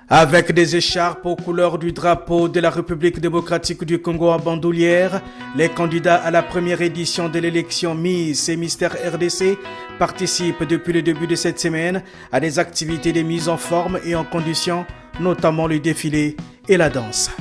Avec des écharpes aux couleurs du drapeau de la République démocratique du Congo en bandoulière, les candidats à la première édition de l'élection Miss et Mister RDC participent depuis le début de cette semaine à des activités de mise en forme et en condition, notamment le défilé et la danse.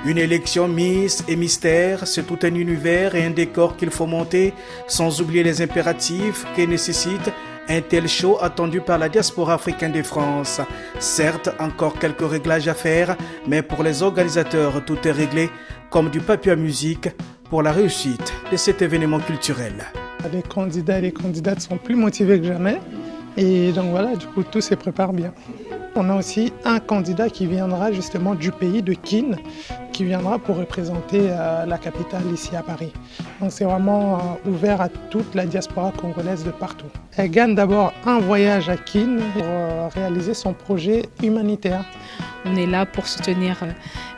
Une élection Miss et Mystère, c'est tout un univers et un décor qu'il faut monter, sans oublier les impératifs que nécessite un tel show attendu par la diaspora africaine de France. Certes, encore quelques réglages à faire, mais pour les organisateurs, tout est réglé, comme du papier à musique, pour la réussite de cet événement culturel. Les candidats et les candidates sont plus motivés que jamais. Et donc voilà, du coup, tout se prépare bien. On a aussi un candidat qui viendra justement du pays de Kin, qui viendra pour représenter la capitale ici à Paris. Donc c'est vraiment ouvert à toute la diaspora congolaise de partout. Elle gagne d'abord un voyage à Kin pour réaliser son projet humanitaire. On est là pour soutenir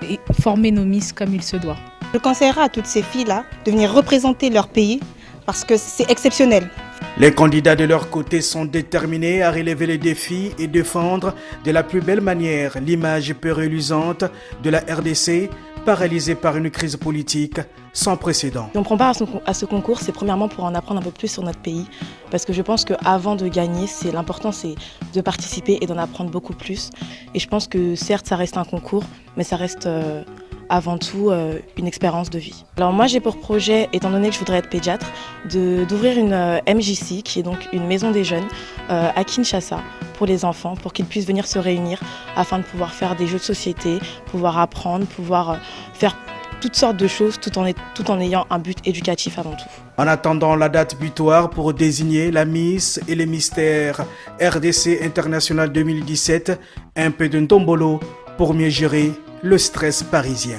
et former nos Miss comme il se doit. Je conseillerais à toutes ces filles-là de venir représenter leur pays parce que c'est exceptionnel. Les candidats de leur côté sont déterminés à relever les défis et défendre de la plus belle manière l'image peu reluisante de la RDC, paralysée par une crise politique sans précédent. Si on prend part à ce concours, c'est premièrement pour en apprendre un peu plus sur notre pays, parce que je pense qu'avant de gagner, l'important c'est de participer et d'en apprendre beaucoup plus. Et je pense que certes, ça reste un concours, mais ça reste avant tout une expérience de vie. Alors moi j'ai pour projet, étant donné que je voudrais être pédiatre, d'ouvrir une MJC, qui est donc une maison des jeunes à Kinshasa pour les enfants, pour qu'ils puissent venir se réunir afin de pouvoir faire des jeux de société, pouvoir apprendre, pouvoir faire toutes sortes de choses tout en ayant un but éducatif avant tout. En attendant la date butoir pour désigner la Miss et les Mystères RDC International 2017, un peu de ndombolo pour mieux gérer le stress parisien.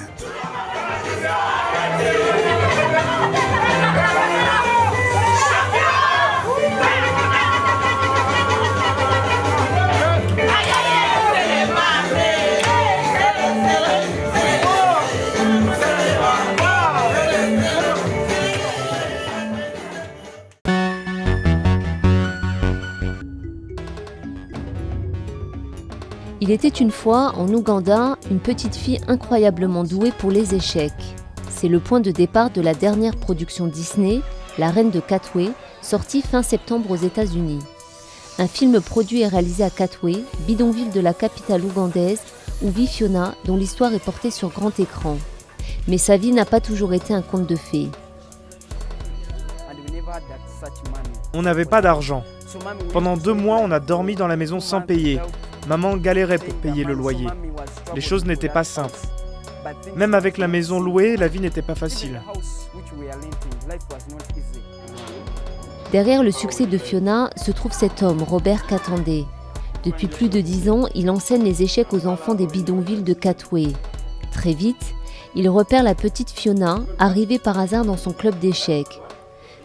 Il était une fois, en Ouganda, une petite fille incroyablement douée pour les échecs. C'est le point de départ de la dernière production Disney, La Reine de Katwe, sortie fin septembre aux États-Unis. Un film produit et réalisé à Katwe, bidonville de la capitale ougandaise, où vit Fiona, dont l'histoire est portée sur grand écran. Mais sa vie n'a pas toujours été un conte de fées. On n'avait pas d'argent. Pendant 2 mois, on a dormi dans la maison sans payer. Maman galérait pour payer le loyer. Les choses n'étaient pas simples. Même avec la maison louée, la vie n'était pas facile. Derrière le succès de Fiona se trouve cet homme, Robert Katandé. Depuis plus de 10 ans, il enseigne les échecs aux enfants des bidonvilles de Katwe. Très vite, il repère la petite Fiona, arrivée par hasard dans son club d'échecs.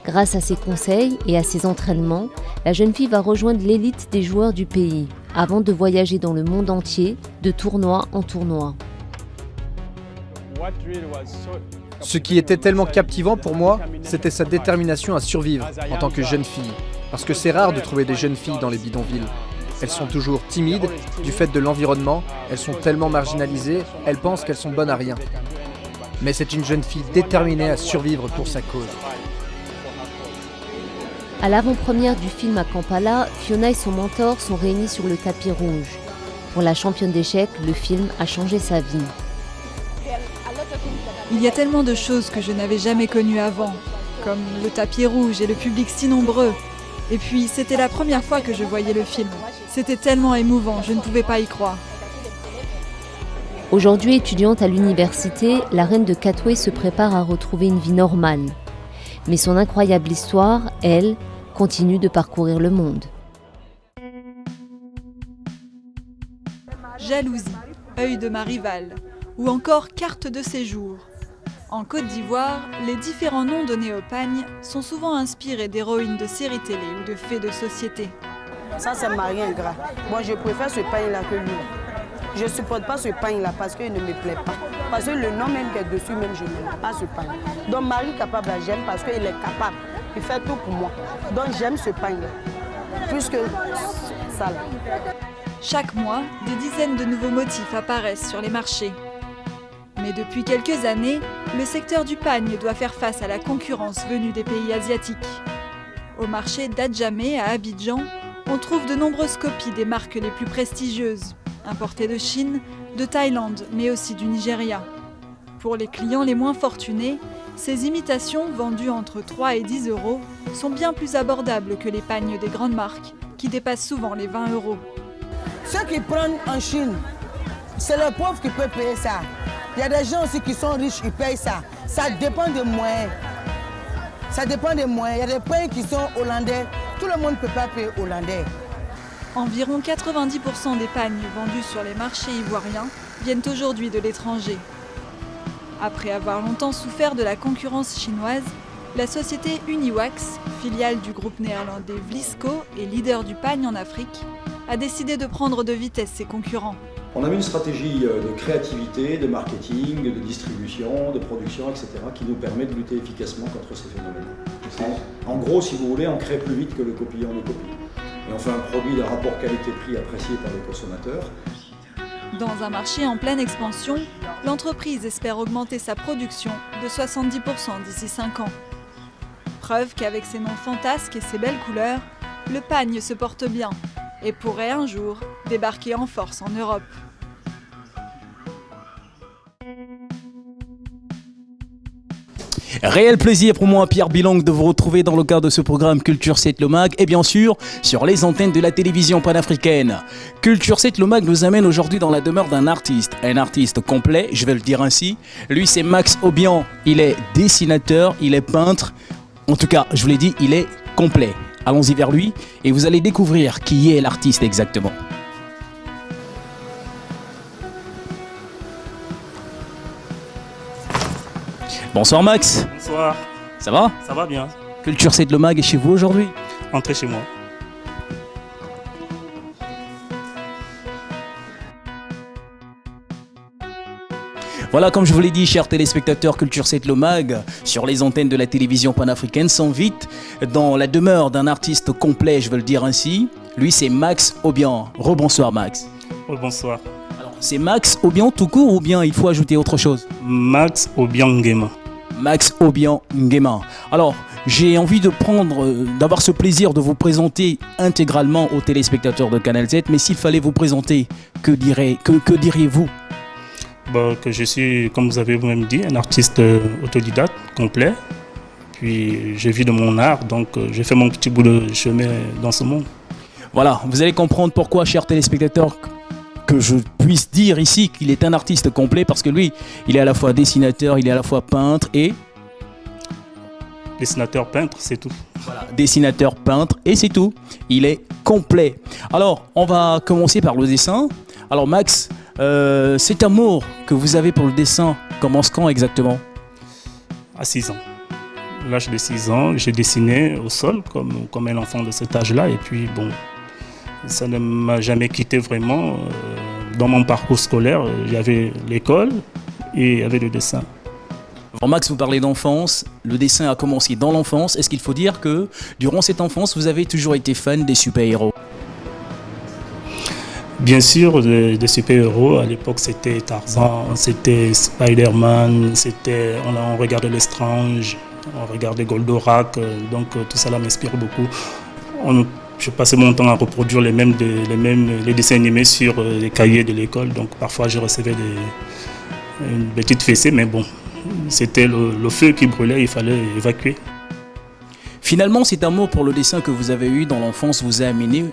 Grâce à ses conseils et à ses entraînements, la jeune fille va rejoindre l'élite des joueurs du pays, avant de voyager dans le monde entier, de tournoi en tournoi. Ce qui était tellement captivant pour moi, c'était sa détermination à survivre en tant que jeune fille. Parce que c'est rare de trouver des jeunes filles dans les bidonvilles. Elles sont toujours timides, du fait de l'environnement, elles sont tellement marginalisées, elles pensent qu'elles sont bonnes à rien. Mais c'est une jeune fille déterminée à survivre pour sa cause. À l'avant-première du film à Kampala, Fiona et son mentor sont réunis sur le tapis rouge. Pour la championne d'échecs, le film a changé sa vie. Il y a tellement de choses que je n'avais jamais connues avant, comme le tapis rouge et le public si nombreux. Et puis, c'était la première fois que je voyais le film. C'était tellement émouvant, je ne pouvais pas y croire. Aujourd'hui étudiante à l'université, la reine de Katwe se prépare à retrouver une vie normale. Mais son incroyable histoire, elle, continue de parcourir le monde. Jalousie, œil de ma rivale, ou encore carte de séjour. En Côte d'Ivoire, les différents noms donnés au pagne sont souvent inspirés d'héroïnes de séries télé ou de faits de société. Ça, c'est Marie Ingrat. Moi, je préfère ce pagne-là que lui. Je ne supporte pas ce pagne-là parce qu'il ne me plaît pas. Parce que le nom même qui est dessus, même je n'aime pas ce pagne. Donc Marie capable, j'aime parce qu'il est capable. Il fait tout pour moi. Donc j'aime ce pain-là, plus que ça là. Chaque mois, des dizaines de nouveaux motifs apparaissent sur les marchés. Mais depuis quelques années, le secteur du pagne doit faire face à la concurrence venue des pays asiatiques. Au marché d'Adjamé à Abidjan, on trouve de nombreuses copies des marques les plus prestigieuses, importées de Chine, de Thaïlande, mais aussi du Nigeria. Pour les clients les moins fortunés, ces imitations, vendues entre 3 et 10 euros, sont bien plus abordables que les pagnes des grandes marques, qui dépassent souvent les 20 euros. Ceux qui prennent en Chine, c'est le pauvre qui peut payer ça. Il y a des gens aussi qui sont riches, ils payent ça. Ça dépend des moyens. Ça dépend des moyens. Il y a des pains qui sont hollandais. Tout le monde ne peut pas payer hollandais. Environ 90% des pagnes vendus sur les marchés ivoiriens viennent aujourd'hui de l'étranger. Après avoir longtemps souffert de la concurrence chinoise, la société Uniwax, filiale du groupe néerlandais Vlisco et leader du pagne en Afrique, a décidé de prendre de vitesse ses concurrents. On a mis une stratégie de créativité, de marketing, de distribution, de production, etc. qui nous permet de lutter efficacement contre ces phénomènes. En gros, si vous voulez, on crée plus vite que le copiant de copie. Et on fait un produit d'un rapport qualité-prix apprécié par les consommateurs. Dans un marché en pleine expansion, l'entreprise espère augmenter sa production de 70% d'ici 5 ans. Preuve qu'avec ses noms fantasques et ses belles couleurs, le pagne se porte bien et pourrait un jour débarquer en force en Europe. Réel plaisir pour moi, Pierre Bilang, de vous retrouver dans le cadre de ce programme Culture 7 le Mag et bien sûr sur les antennes de la télévision panafricaine. Culture 7 le Mag nous amène aujourd'hui dans la demeure d'un artiste, un artiste complet, je vais le dire ainsi. Lui, c'est Max Obian, il est dessinateur, il est peintre, en tout cas, je vous l'ai dit, il est complet. Allons-y vers lui et vous allez découvrir qui est l'artiste exactement. Bonsoir Max. Bonsoir. Ça va? Ça va bien. Culture 7 le Mag est chez vous aujourd'hui? Entrez chez moi. Voilà, comme je vous l'ai dit, chers téléspectateurs, Culture 7 le Mag, sur les antennes de la télévision panafricaine, s'invite dans la demeure d'un artiste complet, je veux le dire ainsi. Lui, c'est Max Obian. Rebonsoir Max. Rebonsoir. Alors, c'est Max Obian tout court ou bien il faut ajouter autre chose? Max Obian Nguema. Max Obian Nguema. Alors, j'ai envie d'avoir ce plaisir de vous présenter intégralement aux téléspectateurs de Canal 7, mais s'il fallait vous présenter, que diriez-vous? Que je suis, comme vous avez vous-même dit, un artiste autodidacte, complet. Puis je vis de mon art, donc j'ai fait mon petit bout de chemin dans ce monde. Voilà, vous allez comprendre pourquoi, chers téléspectateurs, que je puisse dire ici qu'il est un artiste complet, parce que lui, il est à la fois dessinateur, il est à la fois peintre et... Dessinateur, peintre, c'est tout. Voilà, dessinateur, peintre et c'est tout. Il est complet. Alors, on va commencer par le dessin. Alors Max, cet amour que vous avez pour le dessin commence quand exactement? À 6 ans. À l'âge de 6 ans, j'ai dessiné au sol comme un enfant de cet âge-là. Et puis bon, ça ne m'a jamais quitté vraiment. Dans mon parcours scolaire, il y avait l'école et il y avait le dessin. Alors Max, vous parlez d'enfance, le dessin a commencé dans l'enfance. Est-ce qu'il faut dire que durant cette enfance, vous avez toujours été fan des super-héros? Bien sûr, des super-héros, à l'époque c'était Tarzan, c'était Spider-Man, on regardait Les Strange, on regardait Goldorak, donc tout ça là m'inspire beaucoup. Je passais mon temps à reproduire les dessins animés sur les cahiers de l'école, donc parfois je recevais une petite fessée, mais bon, c'était le feu qui brûlait, il fallait évacuer. Finalement, cet amour pour le dessin que vous avez eu dans l'enfance vous a amené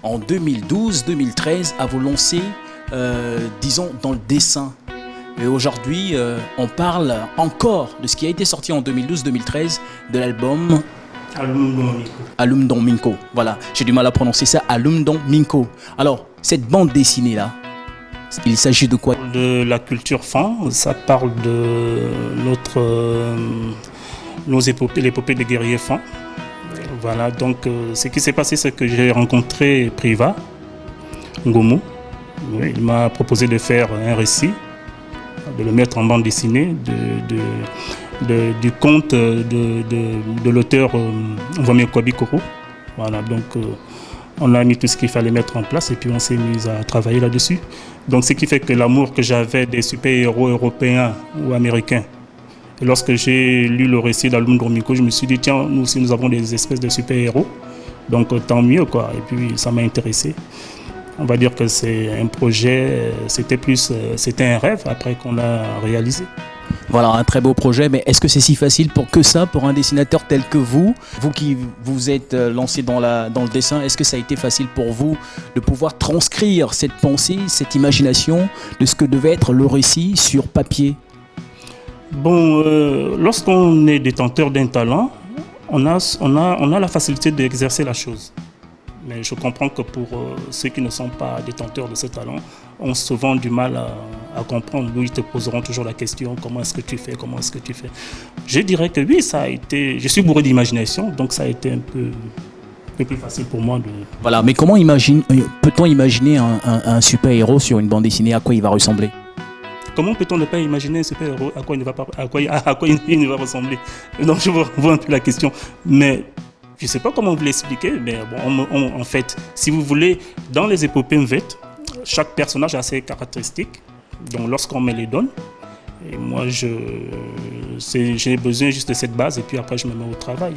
en 2012-2013 à vous lancer, disons, dans le dessin. Et aujourd'hui, on parle encore de ce qui a été sorti en 2012-2013 de l'album Alum Don Minko. Voilà, j'ai du mal à prononcer ça, Alum Don Minko. Alors, cette bande dessinée-là, il s'agit de quoi? De la culture fan, ça parle de l'épopée des guerriers fans. Voilà, donc ce qui s'est passé, c'est que j'ai rencontré Priva Ngomu. Il m'a proposé de faire un récit, de le mettre en bande dessinée, du conte de l'auteur Wami Kwabi Koro. Voilà, donc on a mis tout ce qu'il fallait mettre en place et puis on s'est mis à travailler là-dessus. Donc ce qui fait que l'amour que j'avais des super-héros européens ou américains, et lorsque j'ai lu le récit d'Aloum Ndormiko, je me suis dit, tiens, nous aussi nous avons des espèces de super-héros, donc tant mieux quoi. Et puis ça m'a intéressé. On va dire que c'est un projet, c'était un rêve après qu'on a réalisé. Voilà, un très beau projet, mais est-ce que c'est si facile pour un dessinateur tel que vous qui vous êtes lancé dans le dessin, est-ce que ça a été facile pour vous de pouvoir transcrire cette pensée, cette imagination de ce que devait être le récit sur papier? Bon, lorsqu'on est détenteur d'un talent, on a la facilité d'exercer la chose. Mais je comprends que pour ceux qui ne sont pas détenteurs de ce talent, ont souvent du mal à comprendre. Nous, ils te poseront toujours la question, comment est-ce que tu fais, comment est-ce que tu fais. Je dirais que oui, ça a été... Je suis bourré d'imagination, donc ça a été un peu plus facile pour moi de... Voilà, mais comment peut-on imaginer un super-héros sur une bande dessinée, à quoi il va ressembler? Comment peut-on ne pas imaginer un super-héros, à quoi il ne va ressembler? Donc je vois un peu la question. Mais... je ne sais pas comment vous l'expliquer, mais bon, en fait, si vous voulez, dans les épopées Mvet, chaque personnage a ses caractéristiques. Donc lorsqu'on me les donne, et moi j'ai besoin juste de cette base et puis après je me mets au travail.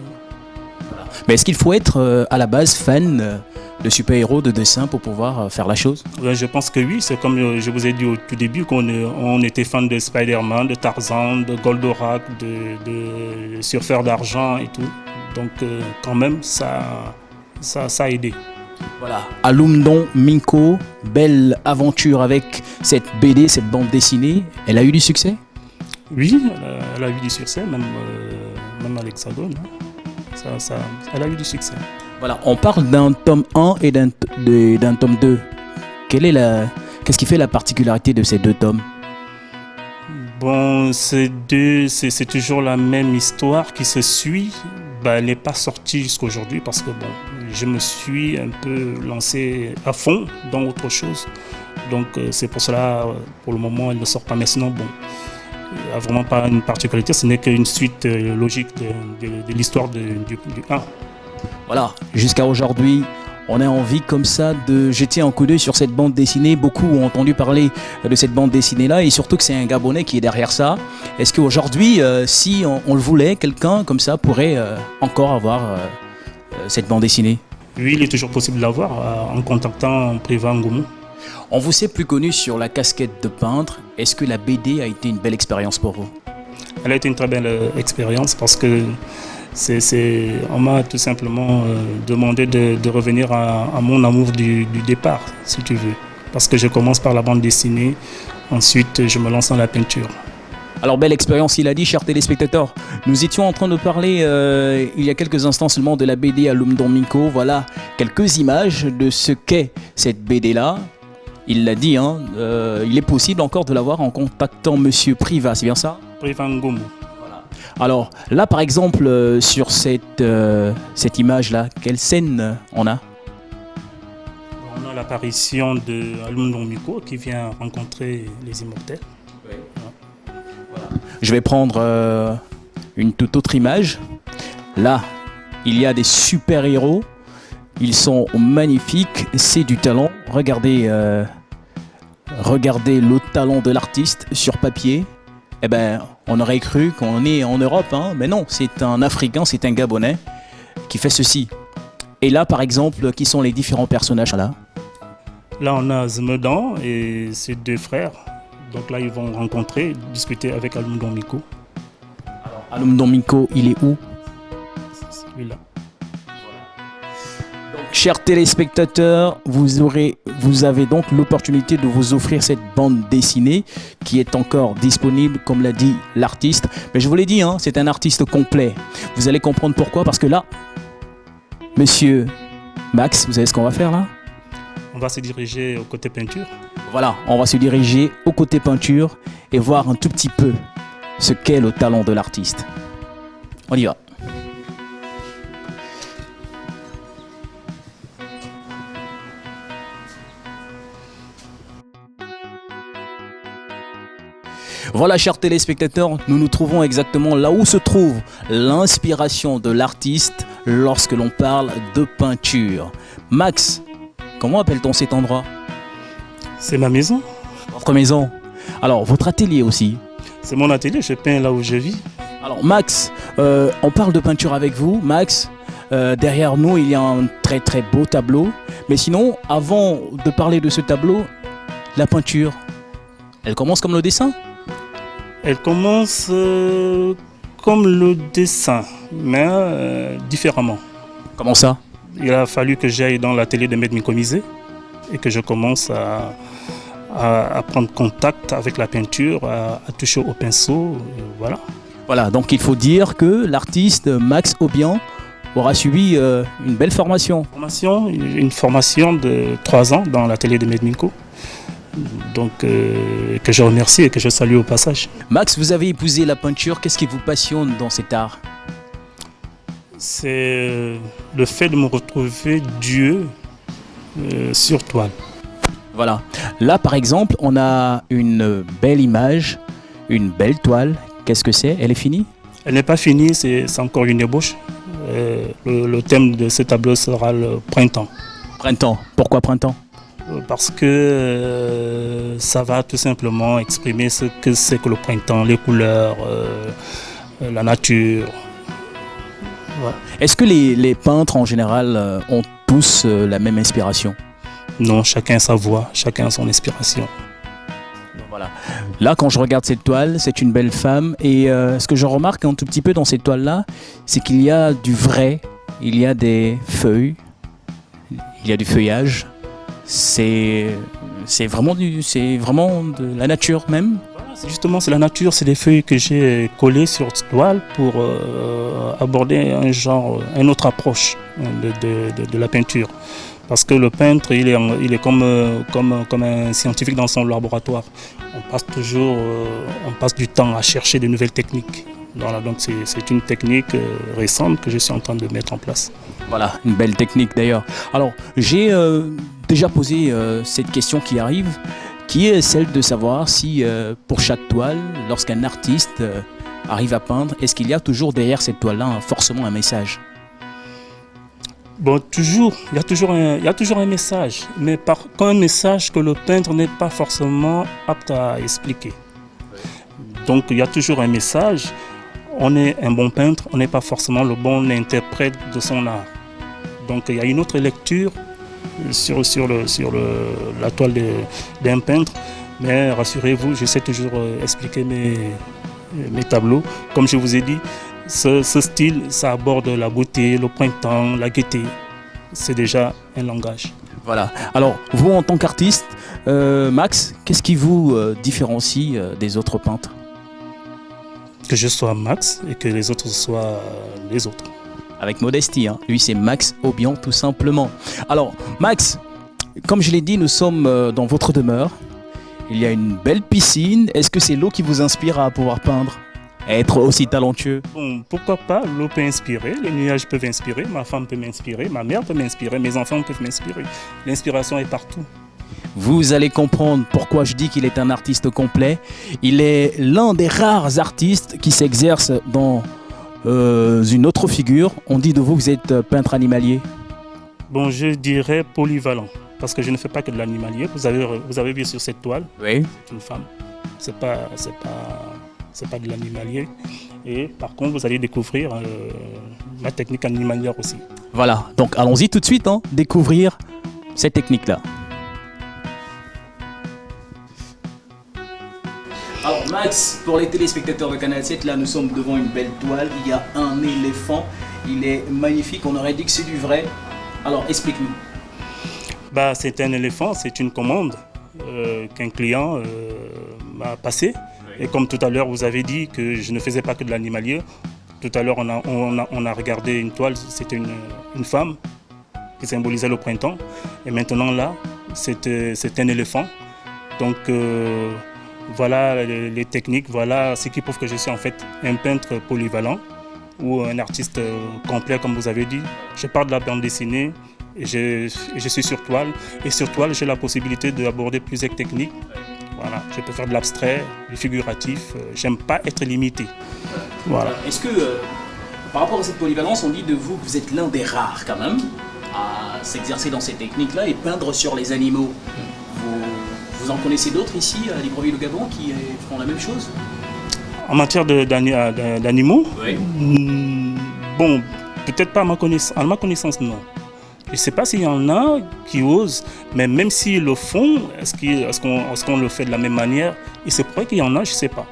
Voilà. Mais est-ce qu'il faut être à la base fan de super-héros, de dessin pour pouvoir faire la chose? Je pense que oui, c'est comme je vous ai dit au tout début qu'on était fan de Spider-Man, de Tarzan, de Goldorak, de Surfeur d'argent et tout. Donc quand même, ça a aidé. Voilà, Aloum Ndormiko, belle aventure avec cette BD, cette bande dessinée. Elle a eu du succès? Oui, elle a eu du succès, même à l'Hexagone. Hein. Elle a eu du succès. Voilà, on parle d'un tome 1 et d'un tome 2. Qu'est-ce qui fait la particularité de ces deux tomes? Bon, c'est toujours la même histoire qui se suit. Elle n'est pas sortie jusqu'à aujourd'hui parce que bon, je me suis un peu lancé à fond dans autre chose. Donc c'est pour cela, pour le moment, elle ne sort pas. Mais sinon, bon, il n'y a vraiment pas une particularité. Ce n'est qu'une suite logique de l'histoire du 1. Voilà, jusqu'à aujourd'hui, on a envie comme ça de jeter un coup d'œil sur cette bande dessinée. Beaucoup ont entendu parler de cette bande dessinée-là et surtout que c'est un Gabonais qui est derrière ça. Est-ce qu'aujourd'hui, si on le voulait, quelqu'un comme ça pourrait encore avoir cette bande dessinée? Oui, il est toujours possible de l'avoir en contactant Priva Ngoumou. On vous sait plus connu sur la casquette de peintre. Est-ce que la BD a été une belle expérience pour vous? Elle a été une très belle expérience parce que on m'a tout simplement demandé de revenir à mon amour du départ, si tu veux. Parce que je commence par la bande dessinée, ensuite je me lance dans la peinture. Alors belle expérience, il a dit, chers téléspectateurs. Nous étions en train de parler il y a quelques instants seulement de la BD Aloum Ndormiko. Voilà quelques images de ce qu'est cette BD-là. Il l'a dit, hein, il est possible encore de l'avoir en contactant Monsieur Priva, c'est bien ça? Priva Ngoumou. Alors là par exemple sur cette image-là, quelle scène on a? On a l'apparition de Aloum Ndormiko qui vient rencontrer les immortels. Oui. Voilà. Je vais prendre une toute autre image. Là, il y a des super-héros. Ils sont magnifiques, c'est du talent. Regardez le talent de l'artiste sur papier. Eh ben, on aurait cru qu'on est en Europe, hein, mais non, c'est un Africain, c'est un Gabonais qui fait ceci. Et là, par exemple, qui sont les différents personnages là? Là, on a Zmedan et ses deux frères. Donc là, ils vont rencontrer, discuter avec Aloum Ndormiko. Aloum Ndormiko, il est où? Celui-là. Chers téléspectateurs, vous avez donc l'opportunité de vous offrir cette bande dessinée qui est encore disponible, comme l'a dit l'artiste. Mais je vous l'ai dit, hein, c'est un artiste complet. Vous allez comprendre pourquoi, parce que là, monsieur Max, vous savez ce qu'on va faire là? On va se diriger au côté peinture. Voilà, on va se diriger au côté peinture et voir un tout petit peu ce qu'est le talent de l'artiste. On y va. Voilà, chers téléspectateurs, nous nous trouvons exactement là où se trouve l'inspiration de l'artiste lorsque l'on parle de peinture. Max, comment appelle-t-on cet endroit? C'est ma maison. Votre maison. Alors, votre atelier aussi? C'est mon atelier, je peins là où je vis. Alors Max, on parle de peinture avec vous. Max, derrière nous, il y a un très très beau tableau. Mais sinon, avant de parler de ce tableau, la peinture, elle commence comme le dessin? Elle commence comme le dessin, mais différemment. Comment ça? Il a fallu que j'aille dans l'atelier de Maître Mikomisé et que je commence à prendre contact avec la peinture, à toucher au pinceau, voilà. Voilà, donc il faut dire que l'artiste Max Obian aura suivi une belle formation. Une formation de 3 ans dans l'atelier de Maître Miko. Donc, que je remercie et que je salue au passage. Max, vous avez épousé la peinture. Qu'est-ce qui vous passionne dans cet art? C'est le fait de me retrouver Dieu sur toile. Voilà. Là, par exemple, on a une belle image, une belle toile. Qu'est-ce que c'est? Elle est finie? Elle n'est pas finie, c'est encore une ébauche. Le thème de ce tableau sera le printemps. Printemps. Pourquoi printemps? Parce que ça va tout simplement exprimer ce que c'est que le printemps, les couleurs, la nature. Voilà. Est-ce que les peintres en général ont tous la même inspiration? Non, chacun sa voix, chacun son inspiration. Donc voilà. Là, quand je regarde cette toile, c'est une belle femme. Et ce que je remarque un tout petit peu dans cette toile-là, c'est qu'il y a du vrai, il y a des feuilles, il y a du feuillage. C'est vraiment de la nature même. Justement, c'est la nature, c'est les feuilles que j'ai collées sur cette toile pour aborder une autre approche de la peinture. Parce que le peintre, il est comme un scientifique dans son laboratoire. On passe du temps à chercher de nouvelles techniques. Voilà, donc c'est une technique récente que je suis en train de mettre en place. Voilà, une belle technique d'ailleurs. Alors, j'ai déjà posé cette question qui arrive, qui est celle de savoir si pour chaque toile, lorsqu'un artiste arrive à peindre, est-ce qu'il y a toujours derrière cette toile-là forcément un message? Bon, il y a toujours un message, mais un message que le peintre n'est pas forcément apte à expliquer. Donc il y a toujours un message. On est un bon peintre, on n'est pas forcément le bon interprète de son art. Donc il y a une autre lecture sur la toile d'un peintre, mais rassurez-vous, j'essaie toujours d'expliquer mes tableaux. Comme je vous ai dit, ce style, ça aborde la beauté, le printemps, la gaieté. C'est déjà un langage. Voilà. Alors, vous en tant qu'artiste, Max, qu'est-ce qui vous différencie des autres peintres? Que je sois Max et que les autres soient les autres. Avec modestie, hein. Lui c'est Max Obian tout simplement. Alors Max, comme je l'ai dit, nous sommes dans votre demeure. Il y a une belle piscine. Est-ce que c'est l'eau qui vous inspire à pouvoir peindre, à être aussi talentueux? Bon, pourquoi pas, l'eau peut inspirer, les nuages peuvent inspirer, ma femme peut m'inspirer, ma mère peut m'inspirer, mes enfants peuvent m'inspirer. L'inspiration est partout. Vous allez comprendre pourquoi je dis qu'il est un artiste complet. Il est l'un des rares artistes qui s'exerce dans une autre figure. On dit de vous que vous êtes peintre animalier. Bon, je dirais polyvalent, parce que je ne fais pas que de l'animalier. Vous avez vu sur cette toile, oui. C'est une femme. C'est pas de l'animalier. Et par contre, vous allez découvrir la technique animalière aussi. Voilà, donc allons-y tout de suite, hein, découvrir cette technique-là. Alors Max, pour les téléspectateurs de Canal 7, là nous sommes devant une belle toile, il y a un éléphant, il est magnifique, on aurait dit que c'est du vrai. Alors explique-nous. Bah, c'est un éléphant, c'est une commande qu'un client m'a passée. Oui. Et comme tout à l'heure vous avez dit que je ne faisais pas que de l'animalier, tout à l'heure on a regardé une toile, c'était une femme qui symbolisait le printemps. Et maintenant là, c'est un éléphant. Donc voilà les techniques, voilà ce qui prouve que je suis en fait un peintre polyvalent ou un artiste complet comme vous avez dit. Je pars de la bande dessinée et je suis sur toile. Et sur toile, j'ai la possibilité d'aborder plusieurs techniques. Voilà, je peux faire de l'abstrait, du figuratif. J'aime pas être limité. Voilà. Est-ce que, par rapport à cette polyvalence, on dit de vous que vous êtes l'un des rares quand même à s'exercer dans ces techniques-là et peindre sur les animaux. Vous en connaissez d'autres ici à Libreville au Gabon qui font la même chose? En matière d'animaux, oui. Bon, peut-être pas à ma connaissance, non. Je ne sais pas s'il y en a qui osent, mais même s'ils le font, est-ce qu'on le fait de la même manière? Il se pourrait qu'il y en a, je ne sais pas.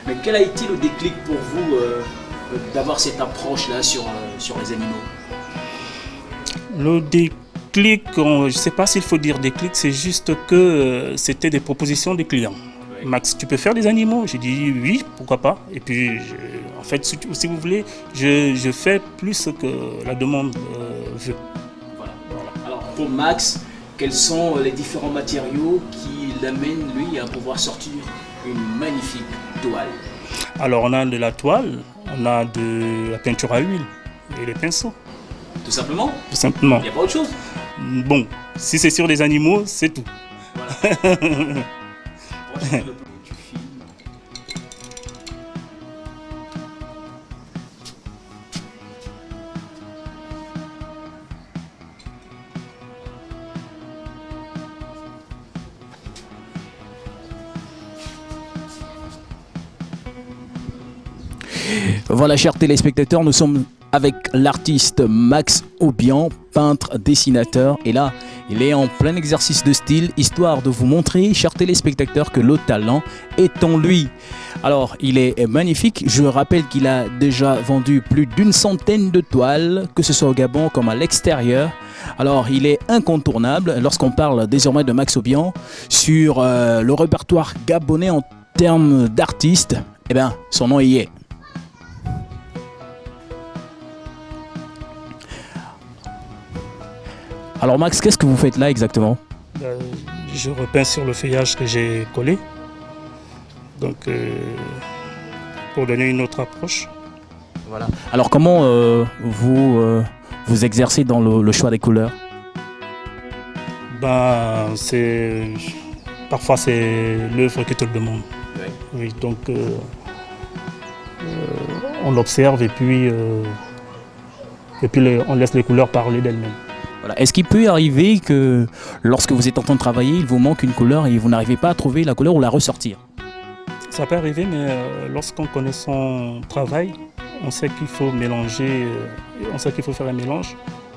Mais quel a été le déclic pour vous d'avoir cette approche-là sur les animaux? Le déclic, je ne sais pas s'il faut dire déclic, c'est juste que c'était des propositions des clients. Oui. Max, tu peux faire des animaux? J'ai dit oui, pourquoi pas. Et puis, en fait, si vous voulez, je fais plus que la demande veut. Voilà. Alors, pour Max, quels sont les différents matériaux qui l'amènent, lui, à pouvoir sortir une magnifique toile? Alors, on a de la toile, on a de la peinture à huile et les pinceaux. Tout simplement? Tout simplement. Il n'y a pas autre chose? Bon, si c'est sur des animaux, c'est tout. Voilà. Voilà, chers téléspectateurs, nous sommes avec l'artiste Max Aubian, peintre, dessinateur. Et là, il est en plein exercice de style, histoire de vous montrer, chers téléspectateurs, que le talent est en lui. Alors, il est magnifique. Je rappelle qu'il a déjà vendu plus d'une centaine de toiles, que ce soit au Gabon comme à l'extérieur. Alors, il est incontournable lorsqu'on parle désormais de Max Aubian sur le répertoire gabonais en termes d'artistes. Eh bien, son nom y est. Alors Max, qu'est-ce que vous faites là exactement? Je repeins sur le feuillage que j'ai collé. Donc, pour donner une autre approche. Voilà. Alors comment vous exercez dans le choix des couleurs? Parfois c'est l'œuvre qui te le demande. Oui, donc on observe et puis on laisse les couleurs parler d'elles-mêmes. Voilà. Est-ce qu'il peut arriver que lorsque vous êtes en train de travailler, il vous manque une couleur et vous n'arrivez pas à trouver la couleur ou la ressortir? Ça peut arriver, mais lorsqu'on connaît son travail, on sait qu'il faut mélanger, on sait qu'il faut faire un mélange.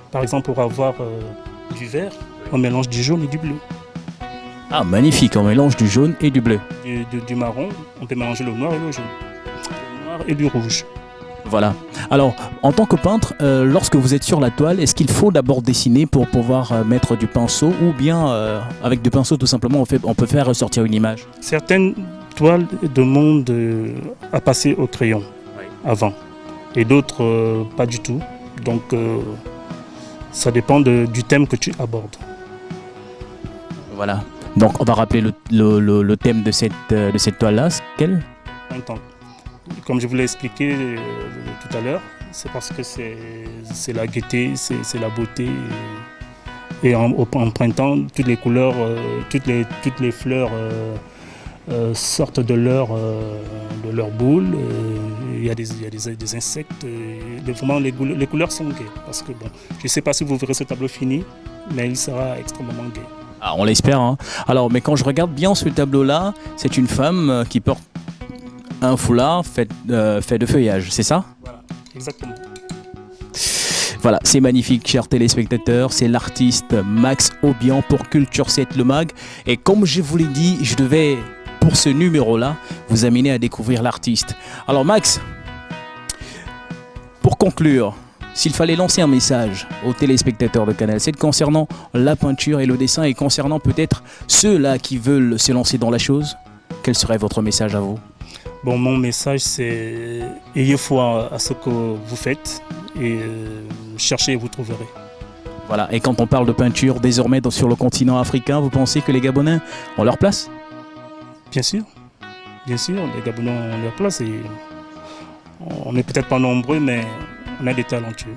Par exemple, pour avoir du vert, on mélange du jaune et du bleu. Ah, magnifique, on mélange du jaune et du bleu. Du marron, on peut mélanger le noir et le jaune. Le noir et du rouge. Voilà. Alors, en tant que peintre, lorsque vous êtes sur la toile, est-ce qu'il faut d'abord dessiner pour pouvoir mettre du pinceau ou bien avec du pinceau tout simplement on peut faire ressortir une image? Certaines toiles demandent à passer au crayon avant et d'autres pas du tout. Donc ça dépend du thème que tu abordes. Voilà. Donc on va rappeler le thème de cette toile-là. C'est quel? Printemps. Comme je vous l'ai expliqué tout à l'heure, c'est parce que c'est la gaieté, c'est la beauté. Et en printemps, toutes les couleurs, toutes les fleurs sortent de leur boule. Il y a des insectes. Vraiment, les couleurs sont gaies. Parce que bon, je ne sais pas si vous verrez ce tableau fini, mais il sera extrêmement gai. Ah, on l'espère. Hein. Alors, mais quand je regarde bien ce tableau-là, c'est une femme qui porte un foulard fait de feuillage, c'est ça? Voilà, exactement. Voilà, c'est magnifique, chers téléspectateurs. C'est l'artiste Max Aubian pour Culture 7 le mag. Et comme je vous l'ai dit, je devais, pour ce numéro-là, vous amener à découvrir l'artiste. Alors Max, pour conclure, s'il fallait lancer un message aux téléspectateurs de Canal 7 concernant la peinture et le dessin et concernant peut-être ceux-là qui veulent se lancer dans la chose, quel serait votre message à vous? Bon, mon message, c'est ayez foi à ce que vous faites et cherchez et vous trouverez. Voilà, et quand on parle de peinture désormais sur le continent africain, vous pensez que les Gabonais ont leur place? Bien sûr, les Gabonais ont leur place et on n'est peut-être pas nombreux, mais on a des talentueux.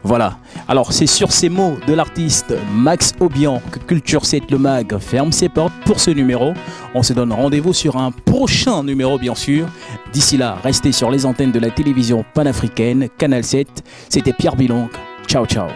Voilà. Alors c'est sur ces mots de l'artiste Max Obian que Culture 7 le mag ferme ses portes pour ce numéro. On se donne rendez-vous sur un prochain numéro bien sûr. D'ici là, restez sur les antennes de la télévision panafricaine, Canal 7. C'était Pierre Bilong. Ciao ciao.